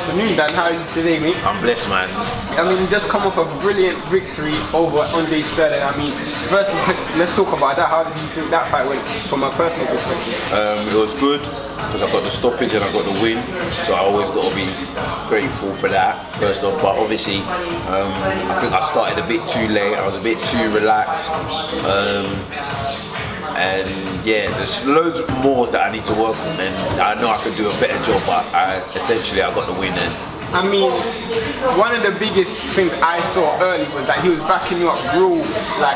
afternoon, Dan. How are you today, mate? I'm blessed, man. I mean, just come off a brilliant victory over Andre Sterling. I mean, first, let's talk about that. How did you think that fight went from a personal perspective? It was good because I got the stoppage and I got the win, so I always got to be grateful for that, first off. But obviously, I think I started a bit too late. I was a bit too relaxed. And yeah, there's loads more that I need to work on, and I know I could do a better job, but essentially I got the win. And I mean, one of the biggest things I saw early was that he was backing you up real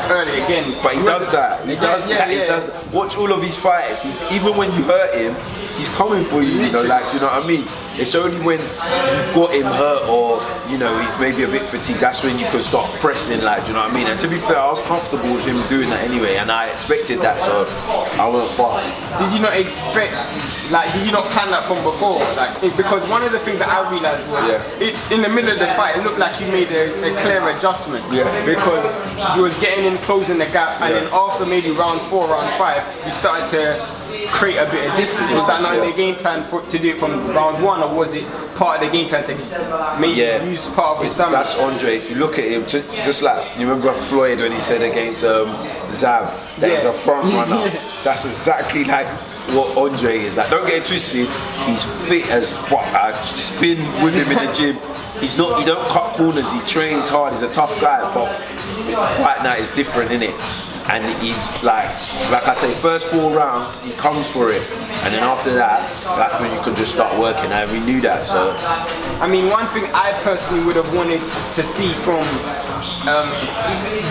early again. But he does that. He does that. Watch all of his fights. Even when you hurt him, he's coming for you. You know, do you know what I mean? It's only when you've got him hurt or he's maybe a bit fatigued. That's when you can start pressing. Do you know what I mean? And to be fair, I was comfortable with him doing that anyway, and I expected that, so I went fast. Did you not expect? Did you not plan that from before? Because one of the things that I realized was in the middle of the fight, it looked like you made a clear adjustment. Yeah. Because you was getting in, closing the gap, and then after maybe round 4, round 5, you started to create a bit of distance. Was that not in the game plan to do it from round 1, or was it part of the game plan to use part of his stamina? That's Andre. If you look at him, just like you remember Floyd when he said against Zab that he's a front runner. That's exactly like what Andre is. Don't get it twisted. He's fit as fuck. I spin with him in the gym. He don't cut corners. He trains hard. He's a tough guy, but fight night is different, innit? And he's like I say, first 4 rounds he comes for it, and then after that, that's when you can just start working. And we knew that. So I mean, one thing I personally would have wanted to see from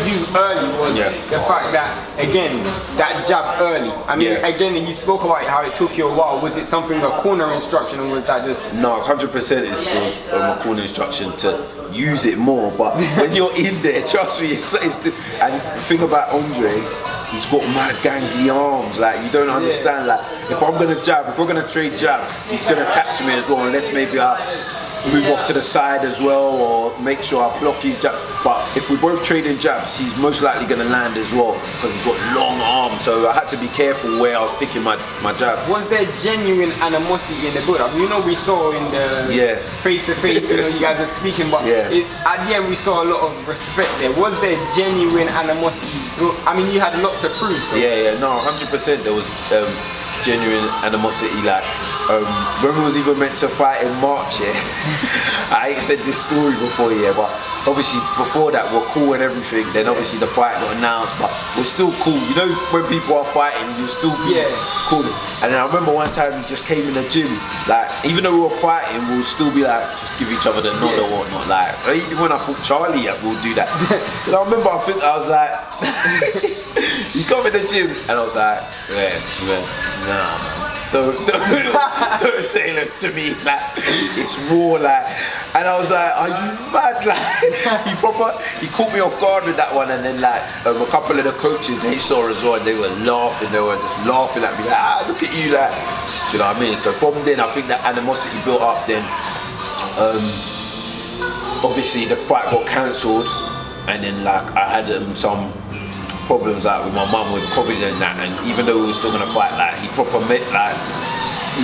you early was the fact that, again, that jab early. I mean, again, you spoke about how it took you a while. Was it something, a corner instruction, or was that just? No, 100% it's a corner instruction to use it more. But when you're in there, trust me, and the thing about Andre, he's got mad gangly arms. You don't understand. If I'm gonna jab, if we're gonna trade jabs, he's gonna catch me as well. And let's maybe move off to the side as well, or make sure I block his jab. But if we're both trading jabs, he's most likely gonna land as well because he's got long arms. So I had to be careful where I was picking my jabs. Was there genuine animosity in the build-up? We saw in the face-to-face, you guys are speaking, but at the end we saw a lot of respect there. Was there genuine animosity? I mean, you had a lot to prove. So. No, 100% there was genuine animosity. When we was even meant to fight in March, I ain't said this story before, but obviously before that we're cool and everything. Then obviously the fight got announced, but we're still cool. When people are fighting, you still be cool. And then I remember one time we just came in the gym, even though we were fighting, we'll still be just give each other the nod or whatnot. Even when I thought Charlie will do that. Because I remember I was like, you come in the gym, and I was like, nah, man. Don't say that to me. It's raw. And I was like, are you mad? He caught me off guard with that one. And then a couple of the coaches, they saw as well, and they were laughing. They were just laughing at me look at you, do you know what I mean? So from then, I think that animosity built up. Then obviously the fight got cancelled, and then I had some problems with my mum with COVID and that, and even though we were still gonna fight, he proper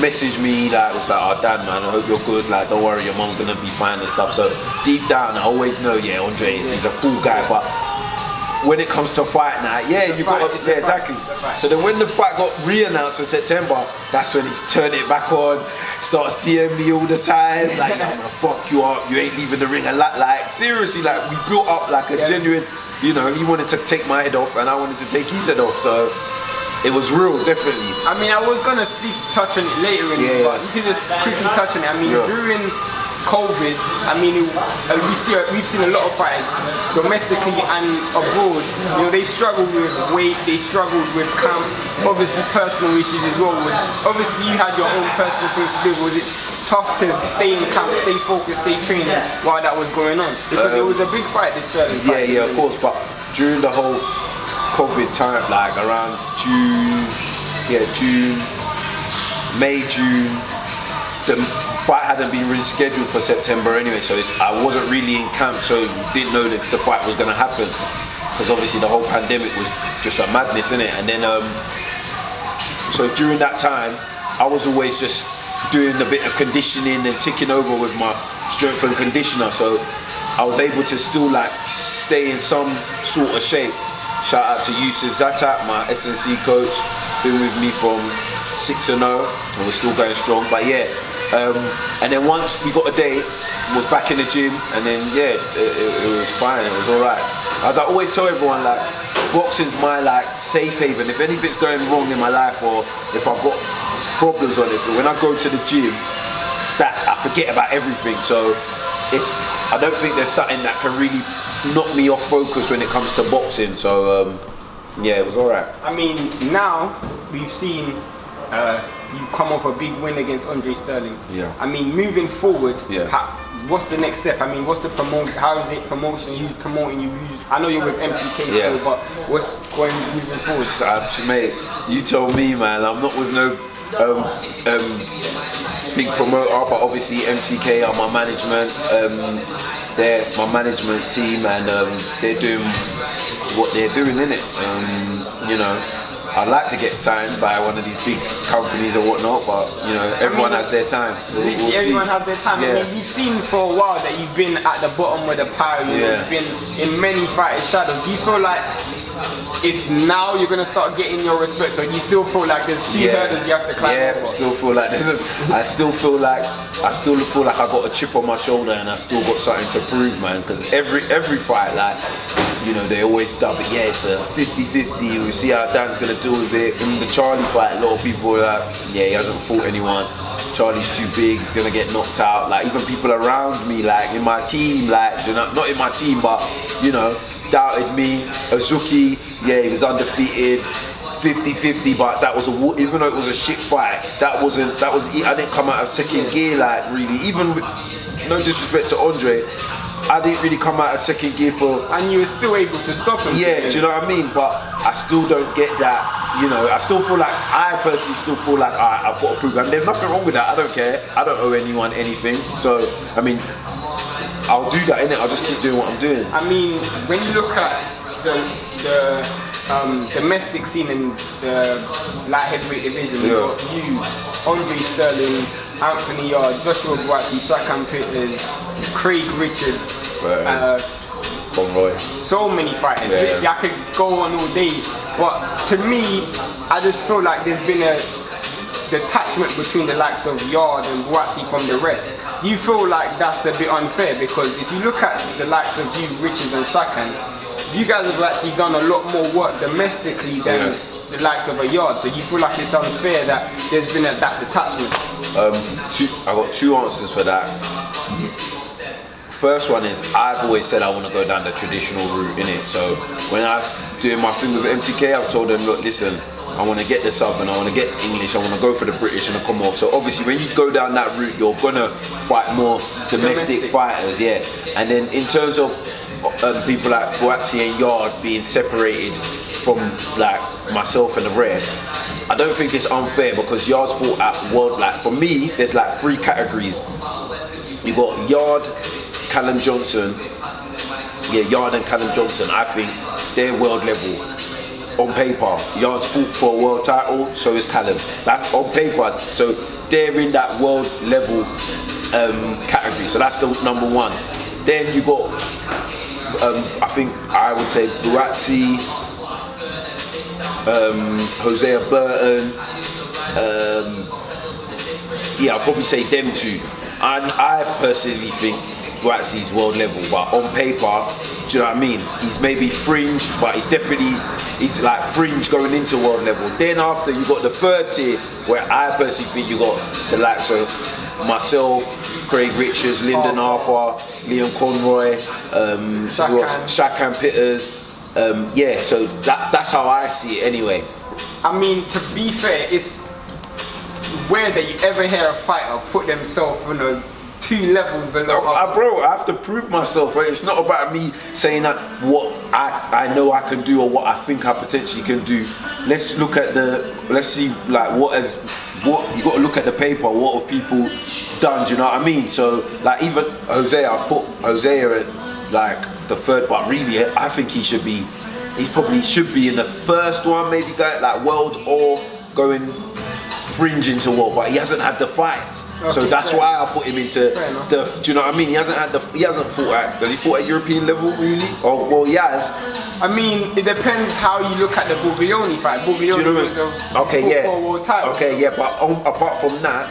messaged me was oh Dan, man, I hope you're good, don't worry, your mum's gonna be fine and stuff. So deep down I always know Andre, he's a cool guy, but when it comes to fight night, you got exactly. So then when the fight got re-announced in September, that's when he's turned it back on, starts DMing me all the time, I'm gonna fuck you up, you ain't leaving the ring, and seriously, we built up a genuine, he wanted to take my head off and I wanted to take his head off, so it was real, definitely. I mean, I was gonna touch on it later but you can just quickly touch on it. I mean, during COVID, I mean, we've seen a lot of fighters domestically and abroad. They struggled with weight, they struggled with camp, obviously personal issues as well. Obviously, you had your own personal things to do. Was it tough to stay in camp, stay focused, stay training while that was going on? Because it was a big fight, this Sterling fight. Of course. But during the whole COVID time, around May, June, the fight hadn't been rescheduled for September anyway, so I wasn't really in camp, so didn't know if the fight was going to happen, because obviously the whole pandemic was just a madness, innit? And then so during that time I was always just doing a bit of conditioning and ticking over with my strength and conditioner, so I was able to still like stay in some sort of shape. Shout out to Yusuf Zatak, my SNC coach, been with me from 6-0 and we're still going strong. But yeah, and then once we got a date, was back in the gym, and then yeah, it was fine, it was alright. As I always tell everyone, like, boxing's my like safe haven. If anything's going wrong in my life or if I've got problems on it, when I go to the gym, that I forget about everything. So I don't think there's something that can really knock me off focus when it comes to boxing. So yeah, it was alright. I mean, now we've seen you come off a big win against Andre Sterling. Yeah. I mean, moving forward, yeah. What's the next step? I mean, what's the how is it promotion? Who's promoting you? I know you're with MTK still, but what's going moving forward? Mate, you tell me, man. I'm not with no big promoter, but obviously MTK are my management. They're my management team, and they're doing what they're doing, innit? You know, I'd like to get signed by one of these big companies or whatnot, but you know, everyone has their time. We'll everyone has their time. Yeah. I mean, you've seen for a while that you've been at the bottom of the pile. You've been in many fighters' shadows. Do you feel like it's now you're gonna start getting your respect, or you still feel like there's few hurdles you have to climb over? I still feel like I still feel like I got a chip on my shoulder and I still got something to prove, man. Because every fight, like, you know, they always dub it. Yeah, it's a 50-50. We see how Dan's gonna deal with it. In the Charlie fight, a lot of people were like, yeah, he hasn't fought anyone. Charlie's too big. He's gonna get knocked out. Like, even people around me, like in my team, like, you know, not in my team, but you know, doubted me. Azuki, yeah, he was undefeated. 50-50, but that was even though it was a shit fight, I didn't come out of second gear, like, really. Even with no disrespect to Andre, I didn't really come out of second gear for. And you were still able to stop him. Yeah, do you know what I mean? But I still don't get that. You know, I personally still feel like I've got to prove that. And there's nothing wrong with that. I don't care. I don't owe anyone anything. So I mean, I'll do that, innit? I'll just keep doing what I'm doing. I mean, when you look at the domestic scene in the light heavyweight division, you've got you, Andre Sterling, Anthony Yarde, Joshua Buatsi, Shakan Peters, Craig Richards, Conroy. So many fighters. Literally, I could go on all day. But to me, I just feel like there's been a detachment between the likes of Yarde and Buatsi from the rest. Do you feel like that's a bit unfair? Because if you look at the likes of you, Richards and Shakan, you guys have actually done a lot more work domestically than the likes of a Yarde. So you feel like it's unfair that there's been that detachment? I got two answers for that. First one is, I've always said I want to go down the traditional route, innit? So when I'm doing my thing with MTK, I've told them, look, listen, I want to get the Southern, I want to get English, I want to go for the British and the Commonwealth. So obviously when you go down that route, you're going to fight more domestic fighters, yeah. And then in terms of people like Buatsi and Yarde being separated from like myself and the rest, I don't think it's unfair, because Yarde's fought at world, like for me, there's like 3 categories. You got Yarde, Callum Johnson, Yarde and Callum Johnson, I think they're world level. On paper, Yarde's fought for a world title, so is Callum. That's on paper, so they're in that world level category, so that's the number one. Then you got, I think I would say Buatsi, Hosea Burton, I'll probably say them two. And I personally think Buatsi's world level, but on paper, do you know what I mean? He's maybe fringe, but he's like fringe going into world level. Then after, you got the third tier, where I personally think you got the likes of myself, Craig Richards, Lyndon Arthur, Liam Conroy, Shakan Peters. So that's how I see it anyway. I mean, to be fair, it's rare that you ever hear a fighter put themselves on a 2 levels below. Bro, I have to prove myself, right? It's not about me saying that what I know I can do or what I think I potentially can do. Let's see like what you got to look at the paper. What have people done? Do you know what I mean? So like even Hosea, I put Hosea at like the third, but really I think he probably should be in the first one, maybe going like world or going fringe into what, but he hasn't had the fights. Okay, so that's why I put him into the. Do you know what I mean? He hasn't fought at. Does he fought at European level really? Or well, he has. I mean, it depends how you look at the Buglioni fight. Buglioni was a world title. Okay, yeah, but apart from that,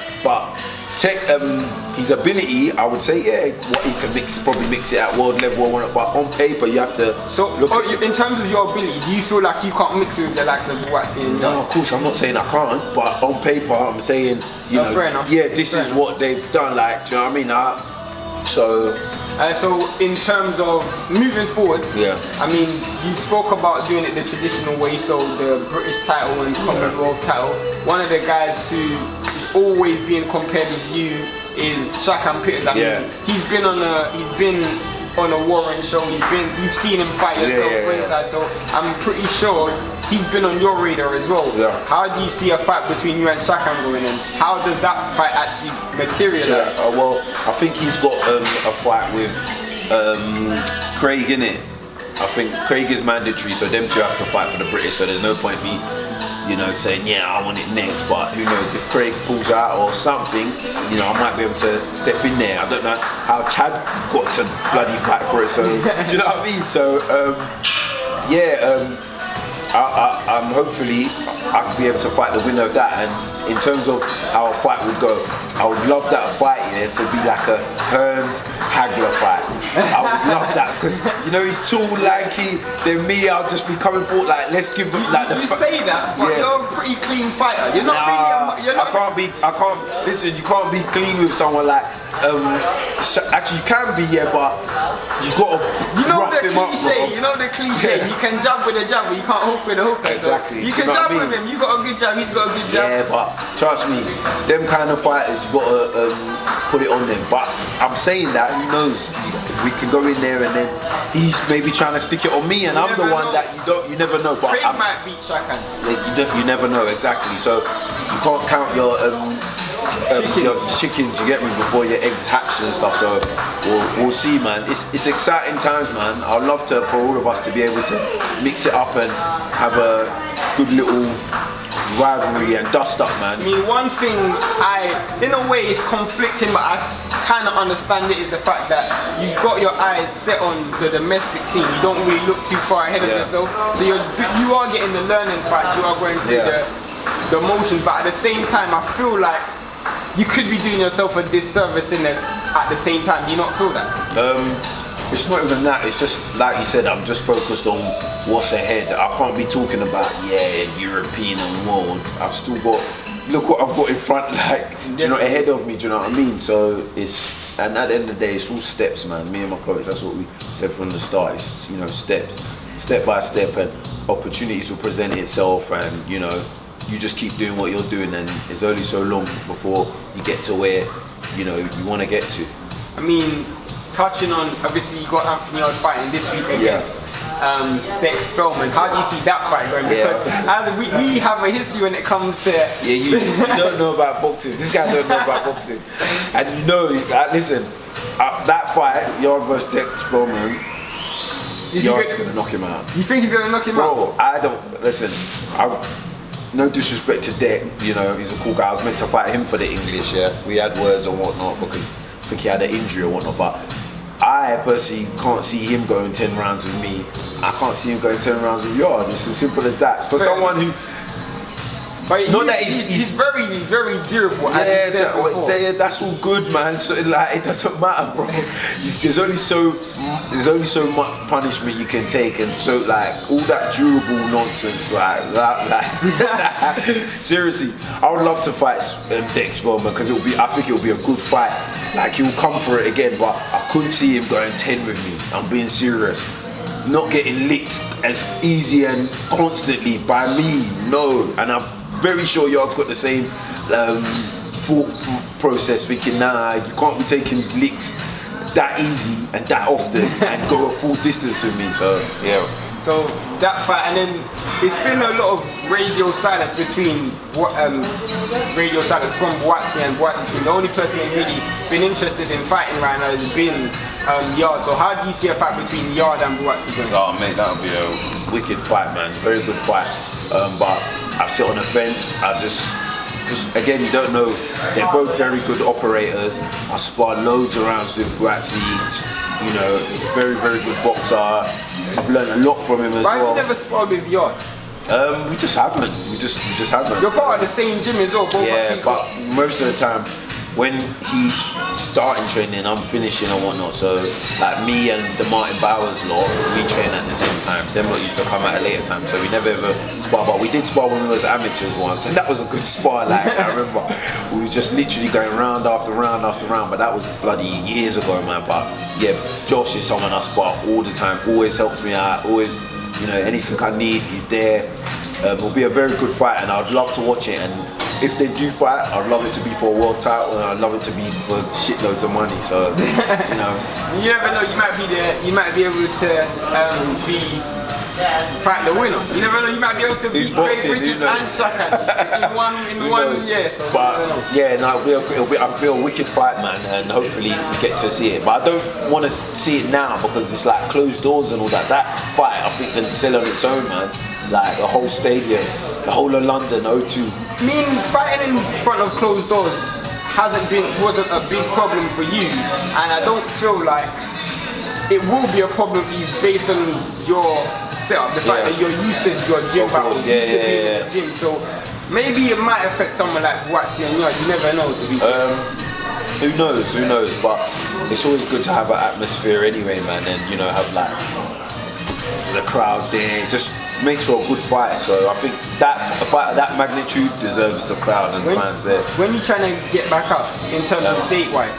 his ability, I would say, what he can probably mix it at world level or whatnot, but on paper you have to look at in terms of your ability, do you feel like you can't mix it with the likes of Buatsi? No, of course, I'm not saying I can't, but on paper I'm saying, fair enough. This is what they've done, like, do you know what I mean? So in terms of moving forward, I mean, you spoke about doing it the traditional way, so the British title and Commonwealth title. One of the guys who is always being compared with you is Shakan Peters. I mean, he's been on a Warren show. You've seen him fight yourself ringside, so I'm pretty sure he's been on your radar as well. How do you see a fight between you and Shakan going in? How does that fight actually materialize? Well, I think he's got a fight with Craig in it. I think Craig is mandatory, so them two have to fight for the British. So there's no point me, saying I want it next. But who knows, if Craig pulls out or something, I might be able to step in there. I don't know how Chad got to bloody fight for it. So do you know what I mean? So I'm hopefully I can be able to fight the winner of that. And in terms of how a fight would go, I would love that fight to be like a Hearns Hagler fight. I would love that because he's tall, lanky. Then me, I'll just be coming forward like, let's give him like the. You say that, but you're a pretty clean fighter. You're not really. I can't. Listen, you can't be clean with someone like. Actually, you can be, but you gotta rough him up. You know the cliche. You can jab with a jab, but you can't hook with a hooker. Exactly. So you can jab with him. You got a good jab. He's got a good jab. Yeah, but trust me, them kind of fighters, you gotta put it on them. But I'm saying that, who knows? We can go in there and then he's maybe trying to stick it on me, and I'm the one that you never know. But Craig might beat Shakan. You never know exactly. So you can't count your chickens, you get me, before your eggs hatch and stuff. So we'll see, man. It's exciting times, man. I'd love for all of us to be able to mix it up and have a good little rivalry and dust up, man. I mean, one thing in a way is conflicting, but I kind of understand it, is the fact that you've got your eyes set on the domestic scene. You don't really look too far ahead of yourself. So you are getting the learning fights. You are going through the motions, but at the same time, I feel like you could be doing yourself a disservice at the same time. Do you not feel that? It's not even that. It's just like you said. I'm just focused on what's ahead. I can't be talking about European and world. I've still got. Look what I've got in front, like ahead of me. Do you know what I mean? So and at the end of the day, it's all steps, man. Me and my coach. That's what we said from the start. It's steps, step by step, and opportunities will present itself, and you just keep doing what you're doing, and it's only so long before you get to where you want to get to. I mean, touching on, obviously you got Anthony Yarde fighting this week against Dec Spelman. How do you see that fight going? Because as we have a history when it comes to you don't know about boxing. This guy don't know about boxing, and listen, that fight, Yarde versus Dec Spelman, Yarde's gonna knock him out. You think he's gonna knock him out? Bro, I don't listen. No disrespect to Dec, he's a cool guy. I was meant to fight him for the English, we had words and whatnot because I think he had an injury or whatnot, but I personally can't see him going 10 rounds with me. I can't see him going 10 rounds with Yarde. It's as simple as that. For someone who, but he's very, very durable. As you said before. That's all good, man. So it doesn't matter, bro. There's only so much punishment you can take, and so all that durable nonsense, seriously, I would love to fight Dec Spelman because I think it'll be a good fight. He'll come for it again, but I couldn't see him going 10 with me. I'm being serious. Not getting licked as easy and constantly by me, no. And I'm very sure Yarde's got the same thought process, thinking, nah, you can't be taking licks that easy and that often and go a full distance with me. So So that fight, and then it's been a lot of radio silence between radio silence from Buatsi and Buatsi's team. The only person who's really been interested in fighting right now has been Yarde. So how do you see a fight between Yarde and Buatsi going? Oh mate, that'll be a wicked fight, man. Very good fight. But I sit on the fence. because again, you don't know. They're both very good operators. I sparred loads of rounds with Grazzi. You know, very good boxer. I've learned a lot from him as Why well. have you never sparred with Yarde? We just haven't. We just haven't. You're part of the same gym as well, both Yeah, are people. but most of the time, when he's starting training, I'm finishing and whatnot. So, like me and the Martin Bowers lot, we train at the same time. Them lot used to come at a later time, so we never ever spar. But we did spar when we was amateurs once, and that was a good spar. Like I remember, we was just literally going round after round after round. But that was bloody years ago, man. But yeah, Josh is someone I spar all the time. Always helps me out. Always, you know, anything I need, he's there. It'll be a very good fight, and I'd love to watch it. And if they do fight, I'd love it to be for a world title, and I'd love it to be for shitloads of money. So, you know, you never know. You might be there. You might be able to fight the winner. You never know. You might be able to beat Craig Richards and Shaka in one. Yeah. So but yeah, no, it'll be a wicked fight, man, and hopefully we get to see it. But I don't want to see it now because it's like closed doors and all that. That fight, I think, can sell on its own, man. Like the whole stadium, the whole of London, O2. I mean, fighting in front of closed doors wasn't a big problem for you, and I don't feel like it will be a problem for you based on your setup. The fact that you're used to your gym battles, used to being in the gym. So maybe it might affect someone like Grazzi and Yarde. You never know. To be who knows? But it's always good to have an atmosphere anyway, man, and you know, have like the crowd there. Just makes for a good fight. So I think that a fight of that magnitude deserves the crowd and fans there. When you're trying to get back up in terms of date wise?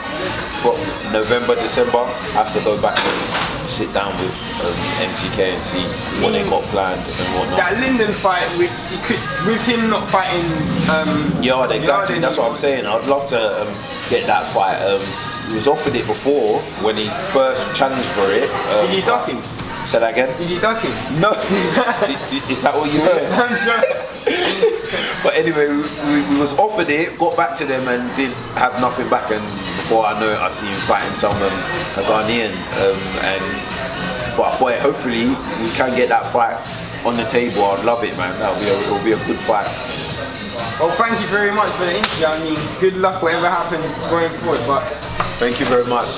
What, November, December, I have to go back and sit down with MTK and see what they got planned and whatnot. That Linden fight with him not fighting Yarde, exactly. Yarde That's what I'm saying. I'd love to get that fight. He was offered it before when he first challenged for it. Did he duck him? Say that again? Did you duck him? No. Is that what you heard? I'm sure. But anyway, we was offered it, got back to them and didn't have nothing back, and before I know it, I see him fighting someone, a Ghanaian. But boy, hopefully we can get that fight on the table. I'd love it, man. It'll be a good fight. Well, thank you very much for the interview. I mean, good luck whatever happens going forward. But thank you very much.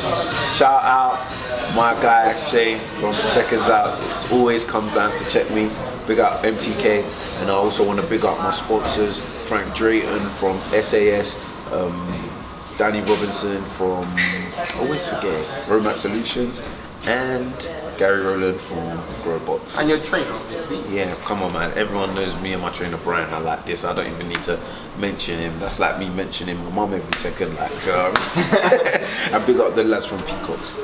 Shout out my guy Shane from SecondsOut. Always comes down to check me. Big up MTK, and I also want to big up my sponsors, Frank Drayton from SAS, Danny Robinson from, I always forget, Romac Solutions, and Gary Rowland from Growbox. And your trainer, obviously. Yeah, come on, man. Everyone knows me and my trainer Brian. I like this. I don't even need to mention him. That's like me mentioning my mum every second. Like, you know what I mean? And big up the lads from Peacocks.